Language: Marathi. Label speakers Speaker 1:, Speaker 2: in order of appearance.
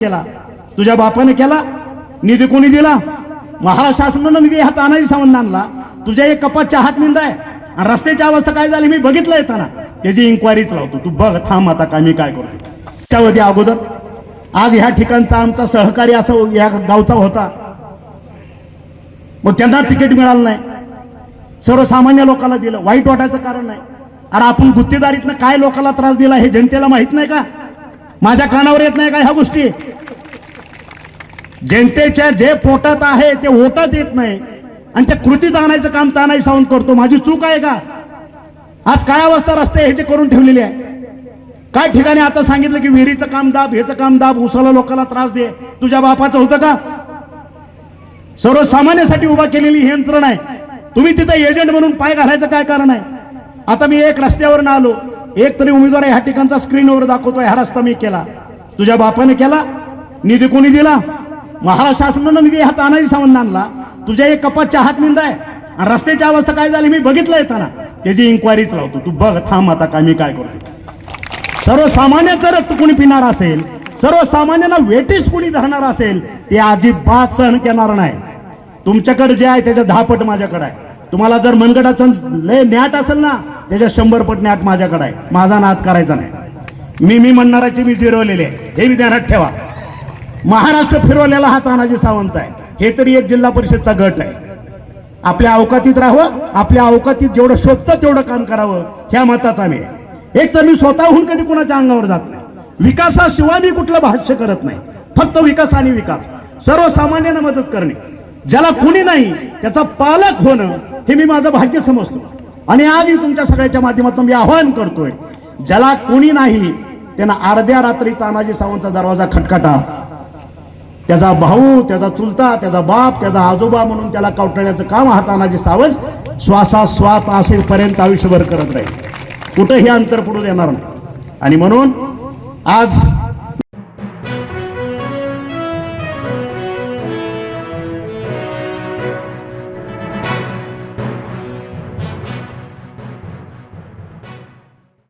Speaker 1: केला, तुझ्या बापाने केला, निधी कोणी दिला? महाराष्ट्र शासनानं निधी हा तानाजी सावंत आणला. तुझ्या एक कपातच्या हात मिंदा आहे आणि रस्त्याची अवस्था काय झाली मी बघितलं येताना, त्याची इन्क्वायरीच लावतो. तू बघ, थांब आता काय मी काय करतो. त्याच्यावरती अगोदर आज ह्या ठिकाणचा आमचा सहकारी असं या गावचा होता, मग त्यांना तिकीट मिळालं नाही, सर्वसामान्य लोकांना दिलं. वाईट वाटायचं कारण नाही. अरे आपण गुत्तेदारीतनं काय लोकांना त्रास दिला हे जनतेला माहित नाही का? माझ्या कानावर येत नाही का ह्या गोष्टी? जनतेच्या जे पोटात आहे ते ओटात येत नाही आणि त्या कृतीत आणायचं काम तानाजी सावंत करतो. माझी चूक आहे का? आज काय अवस्था रस्ते ह्याची करून ठेवलेली आहे. काय ठिकाणी आता सांगितलं की विहिरीचं काम दाब, ह्याचं काम दाब, उसाला लोकांना त्रास दे. तुझ्या बापाचं होतं का? सर्वसामान्यासाठी उभा केलेली ही यंत्रणा आहे. तुम्ही तिथे एजंट म्हणून पाय घालायचं काय कारण आहे? आता मी एक रस्त्यावर आलो, एक तरी उमेदवार ह्या ठिकाणचा स्क्रीनवर दाखवतोय, हा रस्ता मी केला, तुझ्या बापाने केला, निधी कोणी दिला? महाराष्ट्र शासनानं निधी हा तानाजी सावंत आणला. तुझ्या एक कपातच्या हात मिंदा आहे आणि रस्त्याची अवस्था काय झाली मी बघितलं येताना, त्याची इन्क्वायरीच लावतो. तू बघ, थांब आता काय मी काय करतो. सर्वसामान्याचं रक्त कोणी पिणार असेल, सर्वसामान्यांना वेटीस कोणी धरणार असेल, ते अजिबात सहन करणार नाही. तुमच्याकडे जे आहे त्याच्या 10 पट माझ्याकडे आहे. तुम्हाला जर मनगटाचं लय न्याट असेल ना, त्याच्या 100 पट न्याट माझ्याकडे आहे. माझा नाद करायचा नाही. मी म्हणणाराची मी जिरवलेले आहे, हे मी ध्यानात ठेवा. महाराष्ट्र फिरवलेला हा तानाजी सावंत आहे. हे तरी एक जिल्हा परिषदचा गट आहे. आपल्या अवकातीत राहावं, आपल्या अवकातीत जेवढं शोधतं तेवढं काम करावं, ह्या मताचा मी. एक तर मी स्वतःहून कधी कुणाच्या अंगावर जात नाही. विकासाशिवाय मी कुठलं भाष्य करत नाही. फक्त विकास आणि विकास, सर्वसामान्यांना मदत करणे, ज्याला कुणी नाही त्याचा पालक होणं, हे मी माझं भाग्य समजतो. आणि आजही तुमच्या सगळ्याच्या माध्यमातून मी आवाहन करतोय, ज्याला कोणी नाही त्यांना अर्ध्या रात्री तानाजी सावंतचा दरवाजा खटखटा. त्याचा भाऊ, त्याचा चुलता, त्याचा बाप, त्याचा आजोबा म्हणून त्याला कवटण्याचं काम हा तानाजी सावंत श्वासाश्वास असेपर्यंत आयुष्यभर करत राहील. कुठेही अंतर पडू देणार नाही. आणि म्हणून आज